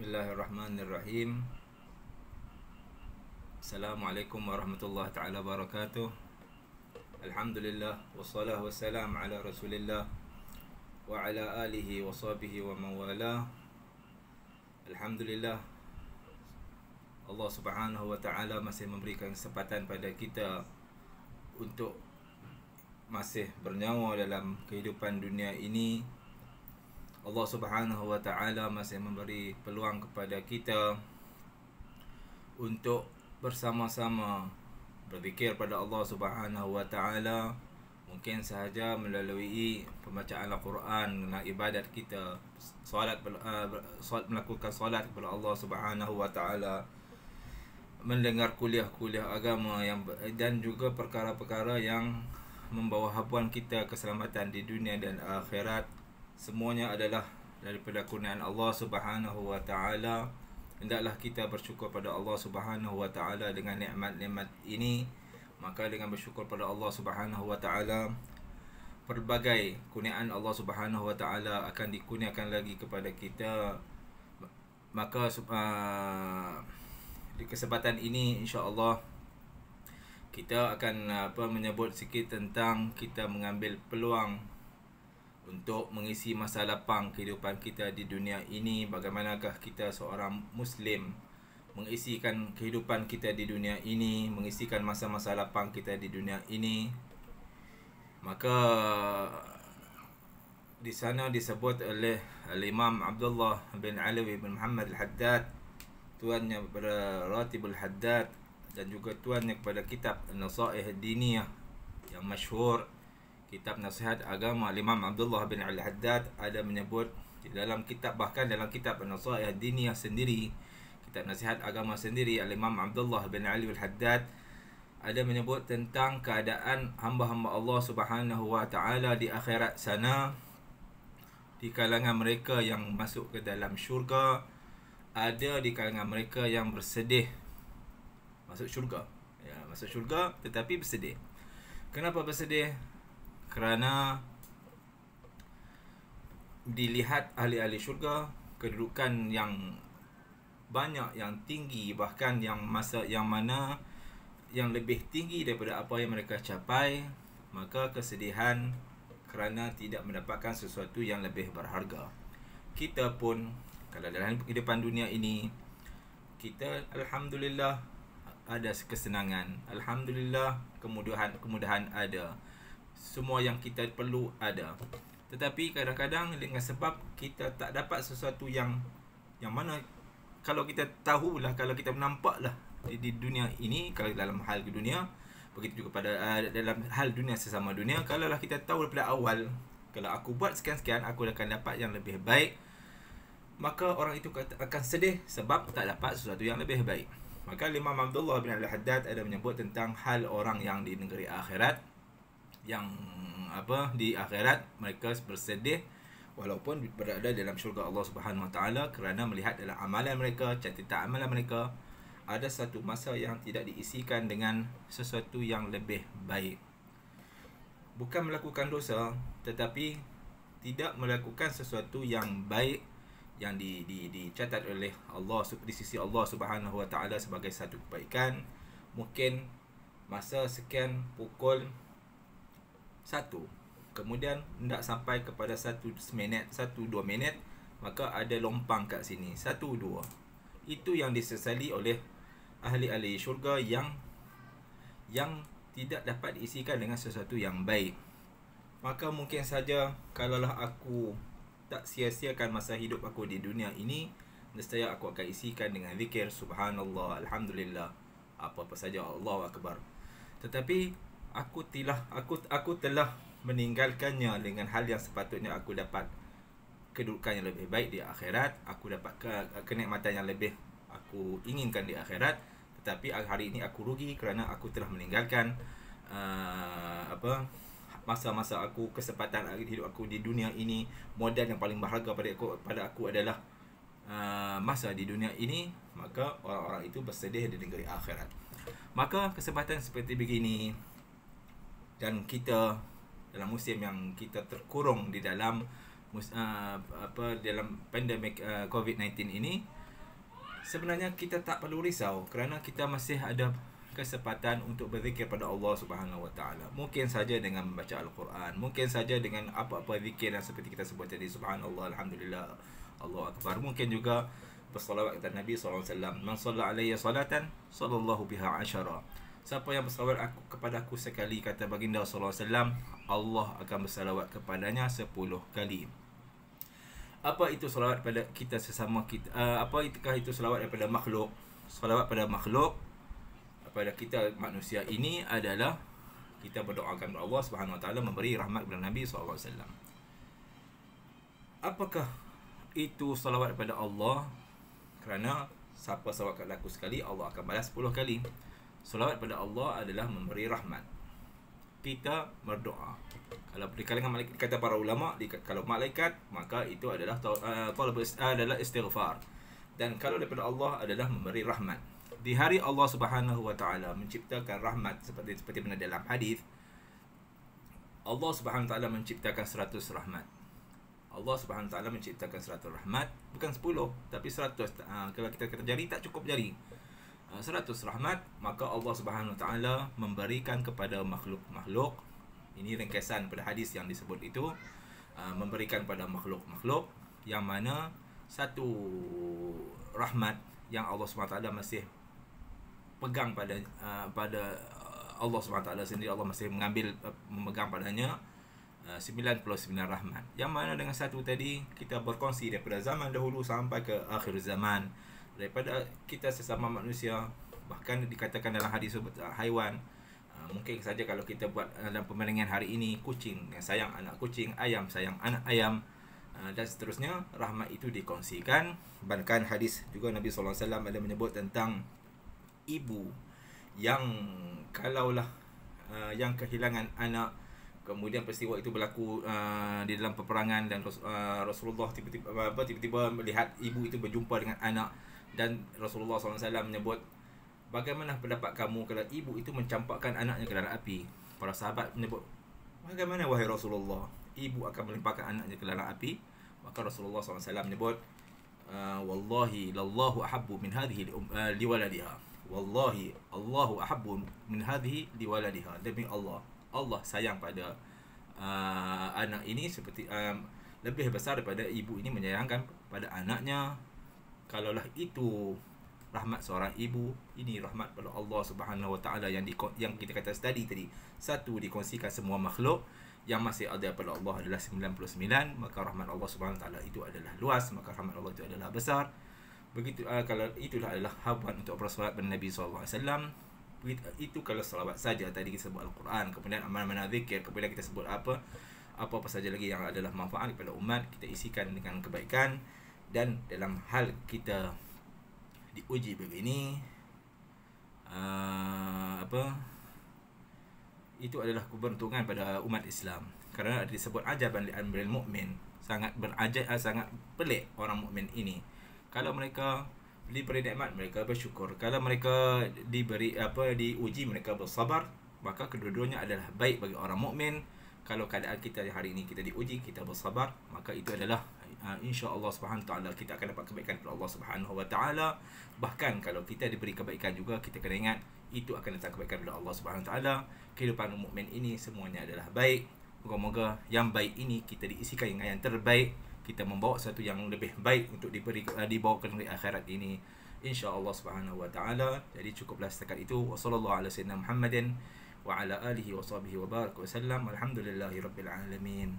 Bismillahirrahmanirrahim. Assalamualaikum warahmatullahi taala wabarakatuh. Alhamdulillah wassalatu wassalam ala Rasulillah wa ala alihi wa sahbihi wa mawala. Alhamdulillah, Allah Subhanahu wa taala masih memberikan kesempatan pada kita untuk masih bernyawa dalam kehidupan dunia ini. Allah Subhanahu wa taala masih memberi peluang kepada kita untuk bersama-sama berzikir pada Allah Subhanahu wa taala, mungkin sahaja melalui pembacaan Al-Quran, ibadat kita, melakukan solat kepada Allah Subhanahu wa taala, mendengar kuliah-kuliah agama dan juga perkara-perkara yang membawa habuan kita keselamatan di dunia dan akhirat. Semuanya adalah daripada kurniaan Allah Subhanahu wa taala. Hendaklah kita bersyukur pada Allah Subhanahu wa taala dengan nikmat-nikmat ini. Maka dengan bersyukur pada Allah Subhanahu wa taala, pelbagai kurniaan Allah Subhanahu wa taala akan dikurniakan lagi kepada kita. Maka di kesempatan ini insya-Allah kita akan menyebut sikit tentang kita mengambil peluang untuk mengisi masa lapang kehidupan kita di dunia ini. Bagaimanakah kita seorang Muslim mengisikan kehidupan kita di dunia ini, mengisikan masa-masa lapang kita di dunia ini. Maka di sana disebut oleh Al-Imam Abdullah bin Alawi bin Muhammad Al-Haddad, tuannya kepada Ratibul Haddad, dan juga tuannya kepada kitab An-Nasaih Ad-Diniyah yang masyhur, kitab nasihat agama Imam Abdullah bin Al-Haddad, ada menyebut di dalam kitab, bahkan dalam kitab An-Nasaih Ad-Diniyah sendiri, kitab nasihat agama sendiri, Imam Abdullah bin Ali Al-Haddad ada menyebut tentang keadaan hamba-hamba Allah Subhanahu wa taala di akhirat sana. Di kalangan mereka yang masuk ke dalam syurga, ada di kalangan mereka yang bersedih masuk syurga. Ya, masuk syurga tetapi bersedih. Kenapa bersedih? Kerana dilihat ahli-ahli syurga kedudukan yang banyak, yang tinggi, bahkan yang mana yang lebih tinggi daripada apa yang mereka capai. Maka kesedihan kerana tidak mendapatkan sesuatu yang lebih berharga. Kita pun kalau dalam kehidupan dunia ini, kita alhamdulillah ada kesenangan, alhamdulillah kemudahan ada, semua yang kita perlu ada. Tetapi kadang-kadang dengan sebab kita tak dapat sesuatu yang mana, kalau kita tahulah, kalau kita nampaklah di dunia ini, kalau dalam hal dunia, begitu juga pada dalam hal dunia sesama dunia, kalaulah kita tahu daripada awal, kalau aku buat sekian-sekian aku akan dapat yang lebih baik, maka orang itu akan sedih sebab tak dapat sesuatu yang lebih baik. Maka Imam Abdullah bin Al-Haddad ada menyebut tentang hal orang yang di negeri akhirat, yang di akhirat mereka bersedih walaupun berada dalam syurga Allah Subhanahu wa taala, kerana melihat dalam amalan mereka, catatan amalan mereka, ada satu masa yang tidak diisikan dengan sesuatu yang lebih baik. Bukan melakukan dosa, tetapi tidak melakukan sesuatu yang baik yang dicatat oleh Allah di sisi Allah Subhanahu wa taala sebagai satu kebaikan. Mungkin masa sekian pukul 1, kemudian tidak sampai kepada 1 minit, 1-2 minit, maka ada lompang kat sini 1-2. Itu yang disesali oleh ahli-ahli syurga yang tidak dapat diisikan dengan sesuatu yang baik. Maka mungkin saja kalaulah aku tak sia-siakan masa hidup aku di dunia ini, nescaya aku akan isikan dengan zikir subhanallah, alhamdulillah, apa-apa saja, Allahu akbar. Tetapi aku telah meninggalkannya dengan hal yang sepatutnya aku dapat kedudukan yang lebih baik di akhirat, aku dapat kenikmatan yang lebih aku inginkan di akhirat, tetapi hari ini aku rugi kerana aku telah meninggalkan masa-masa aku, kesempatan hidup aku di dunia ini. Modal yang paling berharga pada aku adalah masa di dunia ini. Maka orang-orang itu bersedih di negeri akhirat. Maka kesempatan seperti begini, dan kita dalam musim yang kita terkurung di dalam dalam pandemik COVID-19 ini, sebenarnya kita tak perlu risau kerana kita masih ada kesempatan untuk berzikir pada Allah Subhanahu Wa Taala. Mungkin saja dengan membaca Al-Quran, mungkin saja dengan apa-apa zikir yang seperti kita sebut tadi, subhanallah, alhamdulillah, Allahu akbar. Mungkin juga bersalawat kepada Nabi sallallahu alaihi wasallam. Man shalla alayya salatan sallallahu biha asyara. Siapa yang bersalawat kepada aku sekali, kata baginda sallallahu alaihi wasallam, Allah akan bersalawat kepadanya 10 kali. Apa itu salawat pada kita sesama kita? Apa itukah itu salawat daripada makhluk? Salawat pada makhluk, pada kita manusia ini adalah kita berdoakan kepada Allah Subhanahu Wa Taala memberi rahmat kepada Nabi sallallahu alaihi wasallam. Apakah itu salawat kepada Allah? Kerana siapa salawat kepada aku sekali, Allah akan balas 10 kali. Salawat kepada Allah adalah memberi rahmat. Kita berdoa. Kalau di kalangan malaikat, kata para ulama, kalau malaikat, maka itu adalah adalah istighfar. Dan kalau daripada Allah adalah memberi rahmat. Di hari Allah Subhanahu Wa Taala menciptakan rahmat seperti mana dalam hadis, Allah Subhanahu Wa Taala menciptakan 100 rahmat. Allah Subhanahu Wa Taala menciptakan 100 rahmat, bukan 10 tapi 100. Kalau kita kata jari tak cukup jari. 100 rahmat, maka Allah Subhanahu Wa Taala memberikan kepada makhluk-makhluk. Ini ringkasan pada hadis yang disebut itu, memberikan pada makhluk-makhluk yang mana satu rahmat yang Allah Subhanahu Wa Taala masih pegang pada Allah SWT sendiri. Allah masih memegang padanya 99 rahmat, yang mana dengan satu tadi kita berkongsi daripada zaman dahulu sampai ke akhir zaman, daripada kita sesama manusia. Bahkan dikatakan dalam hadis haiwan, mungkin saja kalau kita buat dalam pemandangan hari ini, kucing sayang anak kucing, ayam sayang anak ayam, dan seterusnya, rahmat itu dikongsikan. Bahkan hadis juga Nabi SAW ada menyebut tentang ibu yang kalaulah yang kehilangan anak, kemudian peristiwa itu berlaku di dalam peperangan, dan Rasulullah tiba-tiba melihat ibu itu berjumpa dengan anak, dan Rasulullah SAW menyebut, bagaimana pendapat kamu kalau ibu itu mencampakkan anaknya ke dalam api? Para sahabat menyebut, bagaimana wahai Rasulullah, ibu akan melimpahkan anaknya ke dalam api? Maka Rasulullah SAW menyebut, wallahi lallahu ahabbu min hadhihi liwaladiha. Wallahi Allahu ahabbu min hadhihi liwaladiha. Demi Allah, Allah sayang pada anak ini seperti lebih besar daripada ibu ini menyayangkan pada anaknya. Kalaulah itu rahmat seorang ibu, ini rahmat pada Allah Subhanahu Wa Taala yang kita kata tadi, satu dikongsikan semua makhluk, yang masih ada pada Allah adalah 99, maka rahmat Allah Subhanahu Wa Taala itu adalah luas, maka rahmat Allah itu adalah besar. Begitu kalau itulah adalah habuan untuk bersolat pada Nabi sallallahu alaihi wasallam. Itu kalau selawat saja. Tadi kita sebut Al-Quran, kemudian amal-amal zikir, kemudian kita sebut apa saja lagi yang adalah manfaat kepada umat, kita isikan dengan kebaikan. Dan dalam hal kita diuji begini, itu adalah keberuntungan pada umat Islam, kerana disebut ajaban li amril mukmin, sangat sangat pelik orang mukmin ini. Kalau mereka diberi nikmat, mereka bersyukur. Kalau mereka diuji, mereka bersabar. Maka kedua-duanya adalah baik bagi orang mukmin. Kalau keadaan kita hari ini kita diuji, kita bersabar, maka itu adalah insya-Allah Subhanahu Taala kita akan dapat kebaikan dari Allah Subhanahu Wa Taala. Bahkan kalau kita diberi kebaikan juga, kita kena ingat itu akan datang kebaikan dari Allah Subhanahu Taala. Kehidupan mukmin ini semuanya adalah baik. Moga-moga yang baik ini kita diisikan dengan yang terbaik. Kita membawa sesuatu yang lebih baik untuk dibawakan di akhirat ini, insya-Allah Subhanahu Wa Taala. Jadi cukuplah setakat itu. Wassallallahu ala sayyidina Muhammadin wa ala alihi wa sahbihi wa barak wa sallam. Alhamdulillahirabbil alamin.